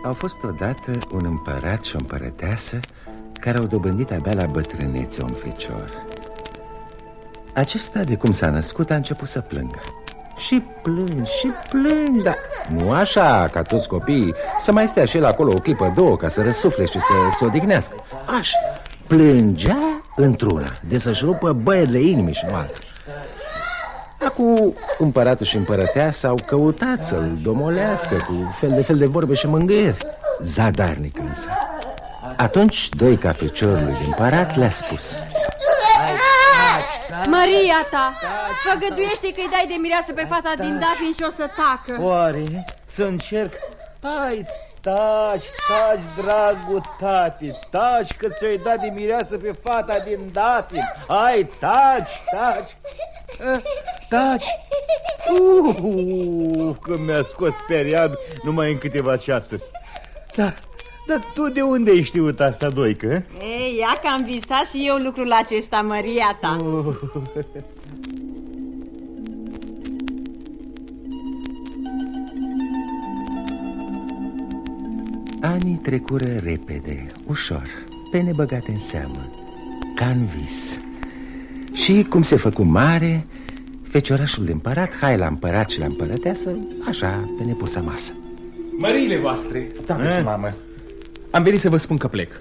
Au fost odată un împărat și o împărăteasă care au dobândit abia la bătrânețe un fecior. Acesta, de cum s-a născut, a început să plângă. Și plâng, dar nu așa ca toți copiii, să mai stea și el acolo o clipă, două, ca să răsufle și să se odihnească. Așa, plângea într-una, de să-și rupă băierile inimii și nu alta. Acum împăratul și împărăteasa au căutat să-l domolească cu fel de vorbe și mângâieri. Zadarnic însă. Atunci doi feciorului de împărat le-a spus: Maria ta, făgăduiește că-i dai de mireasă pe fata din Dafin și o să tacă. Oare să încerc? Hai, taci, dragul tati, taci că ți-ai dat de mireasă pe fata din Dafin. Hai, taci. Că mi-a scos speriat numai în câteva ceasuri. Dar tu de unde ai știut asta, Doică? Ei, ia că am visat și eu lucrul acesta, Maria ta. Anii trecură repede, ușor, pe nebăgate în seamă, ca în vis. Și cum se făcu mare, feciorașul de împărat, hai la împărat și la împărăteasă, așa, pe nepusă masă. Măriile voastre, tată și mamă, am venit să vă spun că plec.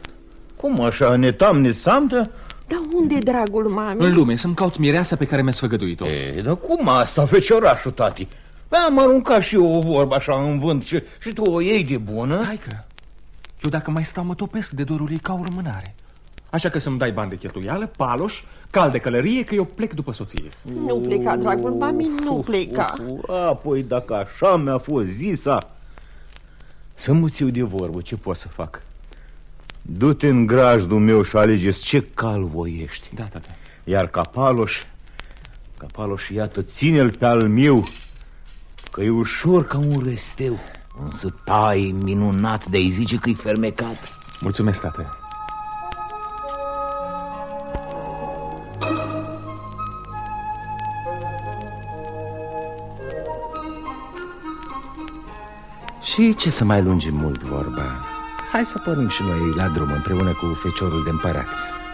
Cum așa, netam, nesamtă? Dar unde, dragul mami? În lume, să-mi caut mireasa pe care mi-ați făgăduit-o. Dar cum asta, feciorașul, tati? Am aruncat și eu o vorbă așa în vânt și tu o iei de bună? Hai că, eu dacă mai stau mă topesc de dorul ei ca o rămânare. Așa că să-mi dai bani de cheltuială, paloș, cal de călărie, că eu plec după soție. Nu pleca, dragul mami, nu pleca. Apoi dacă așa mi-a fost zisa, să mă țiu de vorbă, ce pot să fac? Du-te în grajdul meu și alegeți ce cal voiești. Da, tată. Iar ca paloș, iată, ține-l pe al meu, că e ușor ca un resteu, însă tai minunat de-ai zice că-i fermecat. Mulțumesc, tată. Și ce să mai lungim mult vorba, hai să pornim și noi la drum împreună cu feciorul de împărat.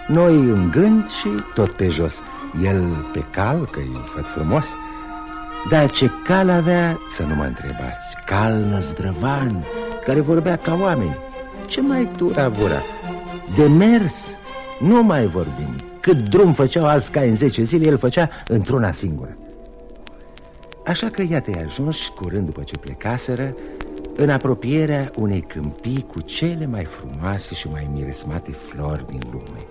Noi în gând și tot pe jos. El pe cal, că e făt frumos. Dar ce cal avea, să nu mă întrebați. Cal năzdrăvan, care vorbea ca oameni. Ce mai tura-vura. De mers nu mai vorbim. Cât drum făceau alți cai în 10 zile, el făcea într-una singură. Așa că iată-i ajunși, curând după ce plecaseră, în apropierea unei câmpii cu cele mai frumoase și mai miresmate flori din lume.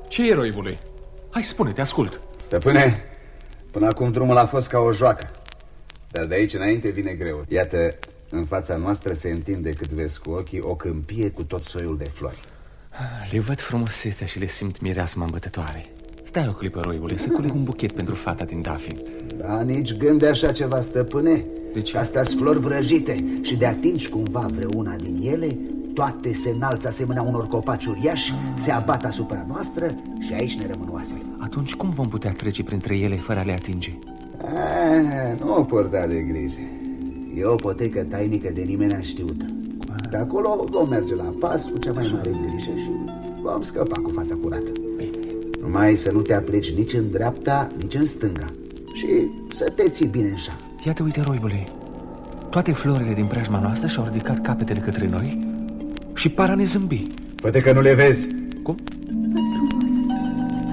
Ce e, roibule? Hai, spune, te ascult. Stăpâne, până acum drumul a fost ca o joacă, dar de aici înainte vine greu. Iată, în fața noastră se întinde, cât vezi cu ochii, o câmpie cu tot soiul de flori. Le văd frumusețea și le simt mireasma îmbătătoare. Stai o clipă, roibule, să culeg un buchet pentru fata din Dafin. Da, nici gând de așa ceva, stăpâne. De ce? Astea-s flori vrăjite și de atingi cumva vreuna din ele, toate se înalță asemenea unor copaci uriași, se abat asupra noastră și aici ne rămân oasele. Atunci cum vom putea trece printre ele fără a le atinge? Nu o purta de grijă. E o potecă tainică de nimeni știută. De acolo vom merge la pas cu cea mai mare grijă și vom scăpa cu fața curată. Numai să nu te apleci nici în dreapta, nici în stânga și să te ții bine în șa. Iată, uite, roibule, toate florile din preajma noastră și-au ridicat capetele către noi și par a ne zâmbi. Poate că nu le vezi. Cum?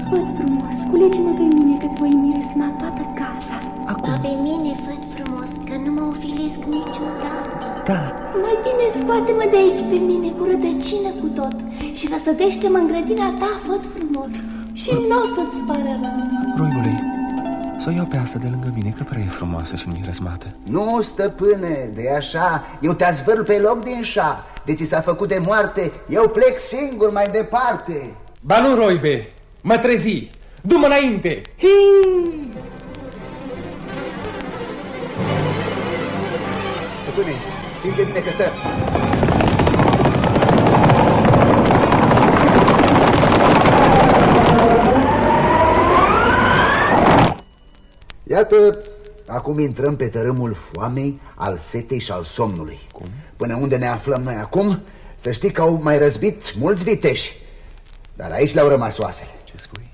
Văd frumos, culege-mă pe mine că-ți voi miresma toată casa. Acum? Pe mine văd frumos, că nu mă ofilesc niciodată. Da. Mai bine scoate-mă de aici pe mine cu rădăcină cu tot și răsădește-mă în grădina ta, văd frumos. Și nu o să-ți pară rău. Roibule, să o iau pe asta de lângă mine, că prea e frumoasă și mirăsmată. Nu, stăpâne, de așa, eu te zvârl pe loc din șa. De ți s-a făcut de moarte, eu plec singur mai departe. Ba nu, roibe, mă trezi, du-mă înainte. Stăpâne, ține bine că săr. Iată, Acum intrăm pe tărâmul foamei, al setei și al somnului. Cum? Până unde ne aflăm noi acum, să știi că au mai răzbit mulți viteși. Dar aici le-au rămas oasele. Ce spui?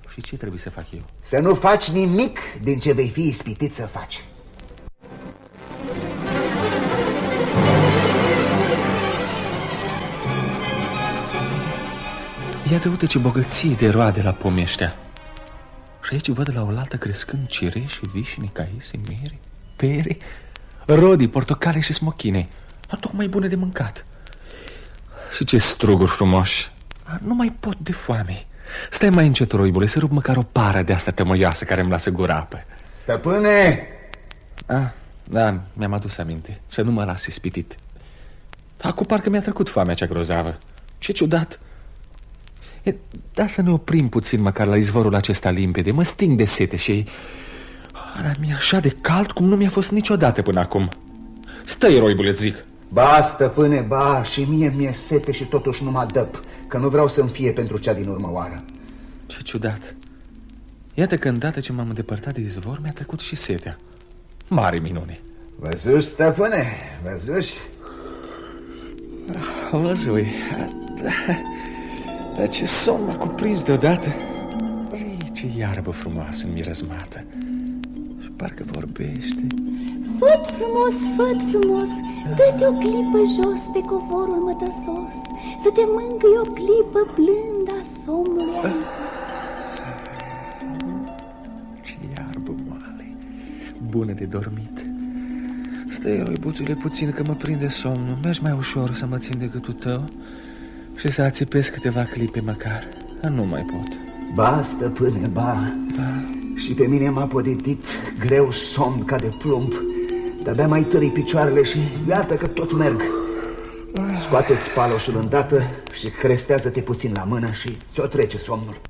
Și ce trebuie să fac eu? Să nu faci nimic din ce vei fi ispitit să faci. Iată, uite ce bogăție de roade la pomii ăștia. Și aici văd la oaltă crescând cireși, vișini, caise, mere, pere, rodii, portocale și smochine. Tocmai bune de mâncat. Și ce struguri frumoși. Nu mai pot de foame. Stai mai încet, roibule, să rup măcar o pară de asta tămăioasă care îmi lasă gura apă. Stăpâne! Da, mi-am adus aminte. Să nu mă las ispitit. Acum parcă mi-a trecut foamea cea grozavă. Ce ciudat. Da, să ne oprim puțin măcar la izvorul acesta limpede. Mă sting de sete și... mi-e așa de cald cum nu mi-a fost niciodată până acum. Stai, roibule, zic. Ba, stăpâne, ba, și mie mi-e sete și totuși nu mă adăp, că nu vreau să-mi fie pentru cea din urmă oară. Ce ciudat. Iată că îndată ce m-am îndepărtat de izvor, mi-a trecut și setea. Mare minune. Văzuși, stăpâne, văzuși? Văzui. Dar ce somn m-a cuprins deodată. Ce iarbă frumoasă, mirezmată. Și parcă vorbește. Făt frumos, dă-te o clipă jos pe covorul mătăsos, să te mângâi o clipă blândă a somnului aici. Ce iarbă moale, bună de dormit. Stai, roibuțule, puțin că mă prinde somnul. Mergi mai ușor să mă țin de gâtul tău și să ațipesc câteva clipe măcar. Nu mai pot. Ba, stăpâne, ba. Și pe mine m-a podetit greu somn ca de plumb. De-abia mai tării picioarele și iată că tot merg. Scoate-ți paloșul îndată și crestează-te puțin la mână și ți-o trece somnul.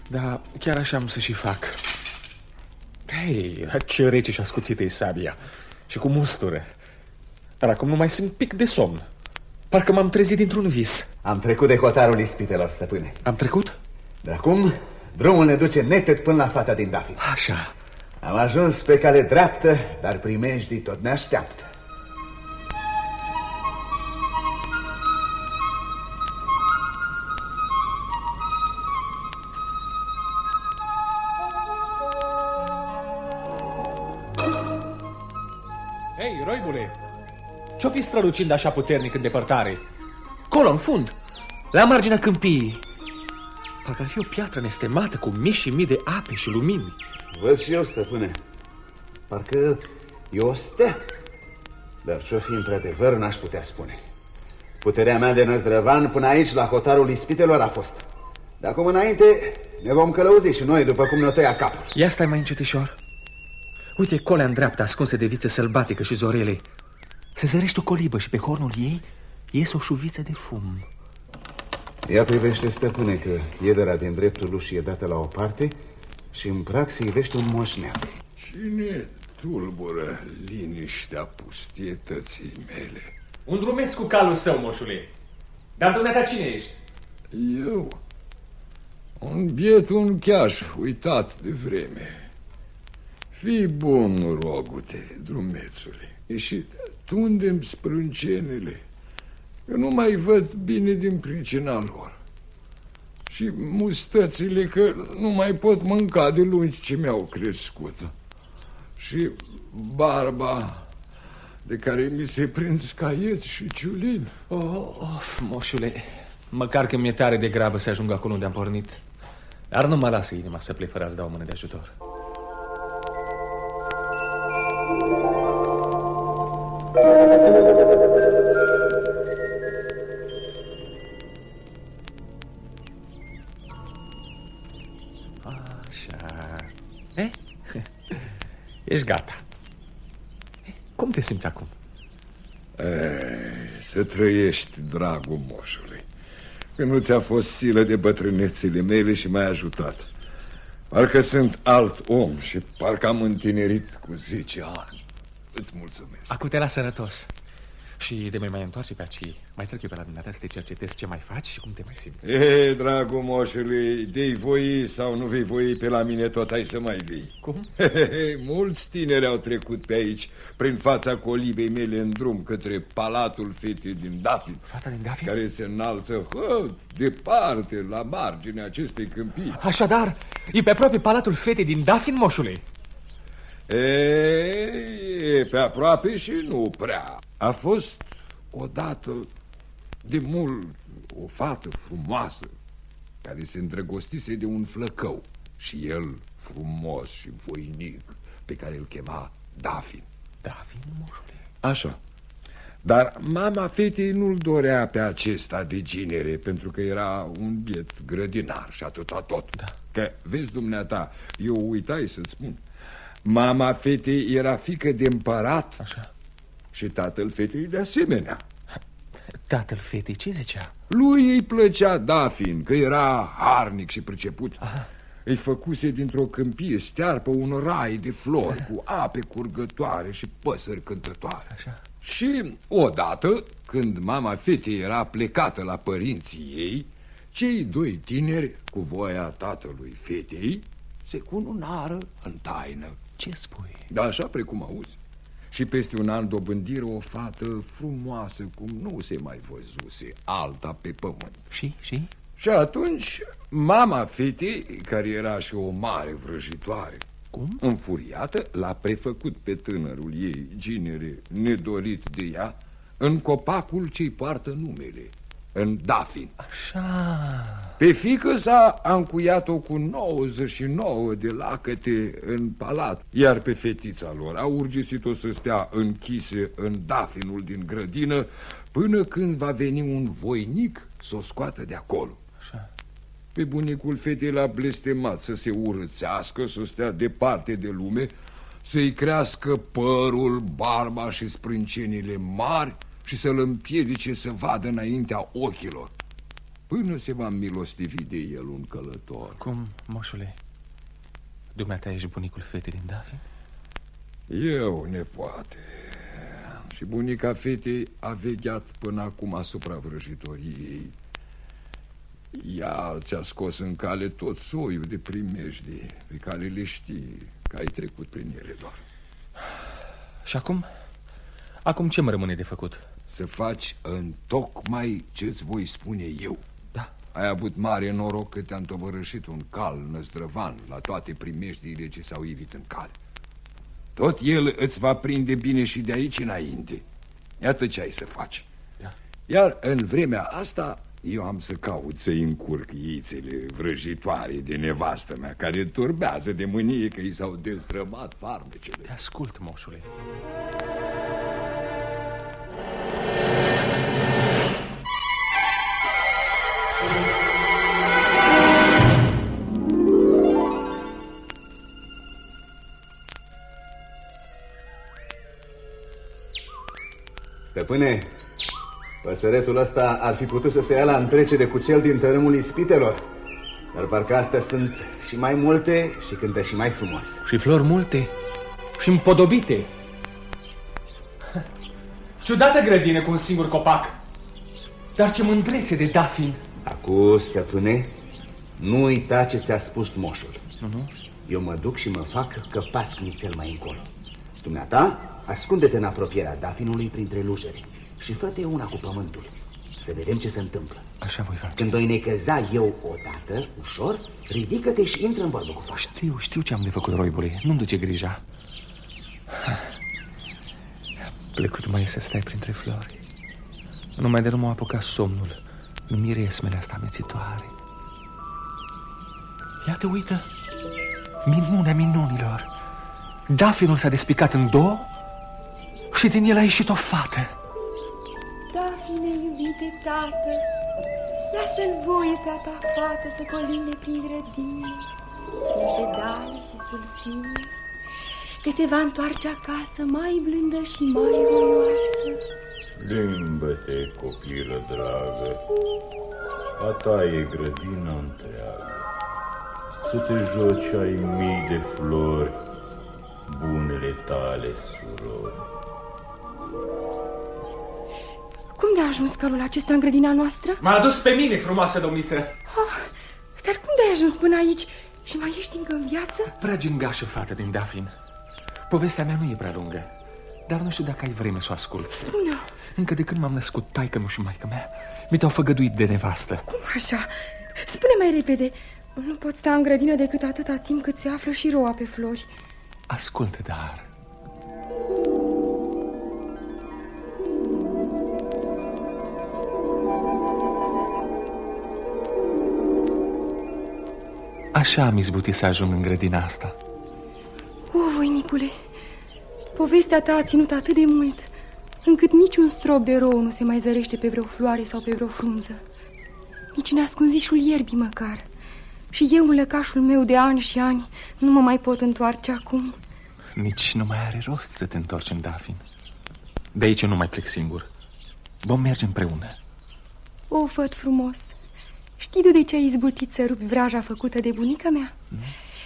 Da, chiar așa am să și fac. Hei, ce rece și ascuțită e sabia. Și cu mustură. Dar acum nu mai simt pic de somn. Parcă m-am trezit dintr-un vis. Am trecut de hotarul ispitelor, stăpâne. Am trecut? De acum, drumul ne duce neted până la fata din Dafin. Așa. Am ajuns pe cale dreaptă, dar primejdii tot ne așteaptă. Hei, roibule, ce-o fi strălucind așa puternic în depărtare? Colo, în fund, la marginea câmpiei. Parcă ar fi o piatră nestemată cu mii și mii de ape și lumini. Văd și eu, stăpâne. Parcă e o stea. Dar ce-o fi într-adevăr n-aș putea spune. Puterea mea de năzdrăvan până aici, la hotarul ispitelor, a fost. De acum înainte ne vom călăuzi și noi după cum ne-o tăia capul. Ia stai mai încetișor. Uite colea în dreapta, ascunsă de viță sălbatică și zorele. Se zărește o colibă și pe hornul ei iese o șuviță de fum. Ea privește, stăpâne, că iedera din dreptul ușii e dată la o parte și în prag se ivește un moșneag. Cine tulbură liniștea pustietății mele? Un drumesc cu calul său, moșule. Dar dumneata cine ești? Eu? Un biet uncheaș uitat de vreme. Fii bun, rogute, drumețule, și tunde-mi sprâncenele. Eu nu mai văd bine din pricina lor. Și mustățile că nu mai pot mânca de lungi ce mi-au crescut. Și barba de care mi se prind scaiet și ciulin. Moșule, măcar că mi-e tare de grabă să ajung acolo unde am pornit. Dar nu mă lasă inima să plec fără a-ți da o mână de ajutor. Așa. Ești gata. Cum te simți acum? Să trăiești, dragul moșului. Că nu ți-a fost silă de bătrânețile mele și m-ai ajutat. Parcă sunt alt om și parcă am întinerit cu 10 ani. Îți mulțumesc. Acum te las sănătos. Și de mai întoarce pe aici, mai trec eu pe la dumneata să te cercetez ce mai faci și cum te mai simți. Dragul moșului, de-i voi sau nu vei voi, pe la mine tot ai să mai vii. Cum? Mulți tineri au trecut pe aici, prin fața colibei mele în drum către palatul fetei din Dafin. Fata din Dafin? Care se înalță departe, la marginea acestei câmpii. Așadar, e pe aproape palatul fetei din Dafin, moșule. E pe aproape și nu prea. A fost odată de mult o fată frumoasă care se îndrăgostise de un flăcău și el frumos și voinic, pe care îl chema Dafin. Dafin, moșule? Așa. Dar mama fetei nu-l dorea pe acesta de ginere, pentru că era un biet grădinar și atâta tot. Da. Că, vezi, dumneata, eu uitai să-ți spun, mama fetei era fiică de împărat. Așa. Și tatăl fetei de asemenea. Tatăl fetei ce zicea? Lui îi plăcea Dafin, că era harnic și priceput. Aha. Îi făcuse dintr-o câmpie stearpă un rai de flori, cu ape curgătoare și păsări cântătoare. Așa. Și odată, când mama fetei era plecată la părinții ei, cei doi tineri, cu voia tatălui fetei, se cununară în taină. Ce spui? Da, așa precum auzi. Și peste un an dobândiră o fată frumoasă cum nu se mai văzuse alta pe pământ. Și? Și atunci mama fetei, care era și o mare vrăjitoare, Cum? înfuriată, l-a prefăcut pe tânărul ei, ginere, nedorit de ea, în copacul ce-i poartă numele, în Dafin. Așa. Pe fiică sa a încuiat-o cu 99 de lacăte în palat, iar pe fetița lor a urgisit-o să stea închise în Dafinul din grădină până când va veni un voinic să o scoată de acolo. Așa. Pe bunicul fetei l-a blestemat să se urățească, să stea departe de lume, să-i crească părul, barba și sprâncenile mari și să-l împiedice să vadă înaintea ochilor, până se va milostivi de el un călător. Cum, moșule? Dumneata ești bunicul fetei din Dafin? Eu, nepoate. Și bunica fetei a vegheat până acum asupra vrăjitoriei. Ea ți-a scos în cale tot soiul de primejdii pe care le știi, că ai trecut prin ele doar. Și acum? Acum ce mă rămâne de făcut? Să faci întocmai ce-ți voi spune eu. Da. Ai avut mare noroc că te-a întovărășit un cal năzdrăvan la toate primejdiile ce s-au ivit în cale. Tot el îți va prinde bine și de aici înainte. Iată ce ai să faci. Da. Iar în vremea asta eu am să caut să-i încurc ițele vrăjitoare de nevastă mea, care turbează de mânie că i s-au dezdrămat farmecele. Te ascult, moșule. Stăpâne, păsăretul ăsta ar fi putut să se ia la întrecere cu cel din tărâmul ispitelor, dar parcă astea sunt și mai multe și cântă și mai frumoase. Și flori multe și împodobite. Ciudată grădină cu un singur copac, dar ce mândrețe de Dafin. Acum, stăpâne, nu uita ce ți-a spus moșul. Eu mă duc și mă fac căpasc nițel mai încolo. Dumneata, ascunde-te în apropierea Dafinului printre lujări și fă-te una cu pământul. Să vedem ce se întâmplă. Așa voi face. Când o necăza eu odată, ușor, ridică-te și intră în vorbă cu fața. Știu ce am de făcut, roibule. Nu-mi duce grija. Plăcut mai e să stai printre flori. Numai de nu m-a apucat somnul în miresmele astea amețitoare. Ia te uită, minunea minunilor. Dafinul s-a despicat în două și din el a ieșit o fată. Dafine, iubite tată, lasă-l voie pe a ta fată să coline prin grădine, prin pedale și sulfine, că se va întoarce acasă mai blândă și mai voioasă. Plimbă-te, copilă dragă, a ta e grădina întreagă, să te joci ai mii de flori, bunele tale surori. Cum de-a ajuns calul acesta în grădina noastră? M-a adus pe mine, frumoasă domniță. Dar cum de-ai ajuns până aici? Și mai ești încă în viață? Prea gingașă fată din Dafin. Povestea mea nu e prea lungă, dar nu știu dacă ai vreme să o asculți. Spune-o. Încă de când m-am născut, taică-mi și maică mea mi te-au făgăduit de nevastă. Cum așa? Spune mai repede. Nu pot sta în grădină decât atâta timp cât se află și roa pe flori. Ascultă, dar... Așa am izbutit să ajung în grădina asta. O, voinicule, povestea ta a ținut atât de mult, încât niciun strop de rou nu se mai zărește pe vreo floare sau pe vreo frunză. Nici în ascunzișul ierbii măcar. Și eu, în lăcașul meu de ani și ani, nu mă mai pot întoarce acum. Nici nu mai are rost să te întorci în Dafin. De aici eu nu mai plec singur. Vom merge împreună. O, făt frumos, știi tu de ce ai izbutit să rupi vraja făcută de bunica mea?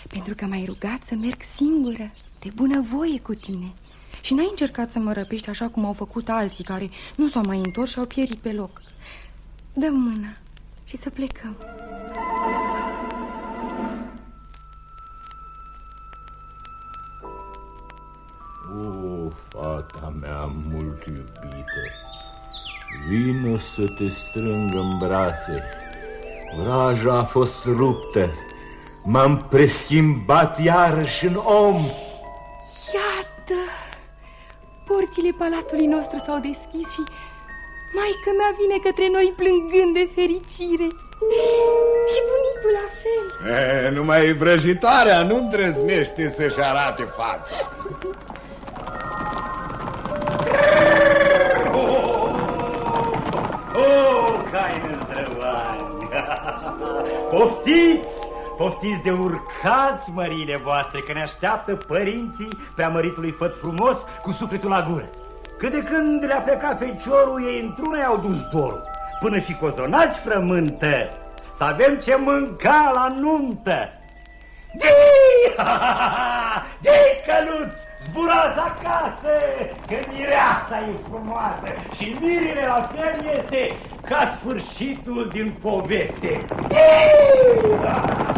Pentru că m-ai rugat să merg singură, de bunăvoie cu tine. Și n-ai încercat să mă răpești așa cum au făcut alții care nu s-au mai întors și au pierit pe loc. Dă mâna și să plecăm. O, fata mea mult iubită, vino să te strâng în brațe. Vraja a fost ruptă, m-am preschimbat iarăși în om. Iată, porțile palatului nostru s-au deschis și maică mea vine către noi plângând de fericire. Și bunicul la fel. Numai vrăjitoarea nu îndrăznește să-și arate fața. Haine zdrăvani! Poftiți! Poftiți de urcați, măriile voastre, că ne așteaptă părinții preamăritului făt frumos cu sufletul la gură. Că de când le-a plecat feciorul, ei într-una i-au dus dorul. Până și cozonaci frământă, să avem ce mânca la nuntă. Dii! Dii, căluț! Zburați acasă, că mireasa e frumoasă și mirile la fel este ca sfârșitul din poveste. Dii!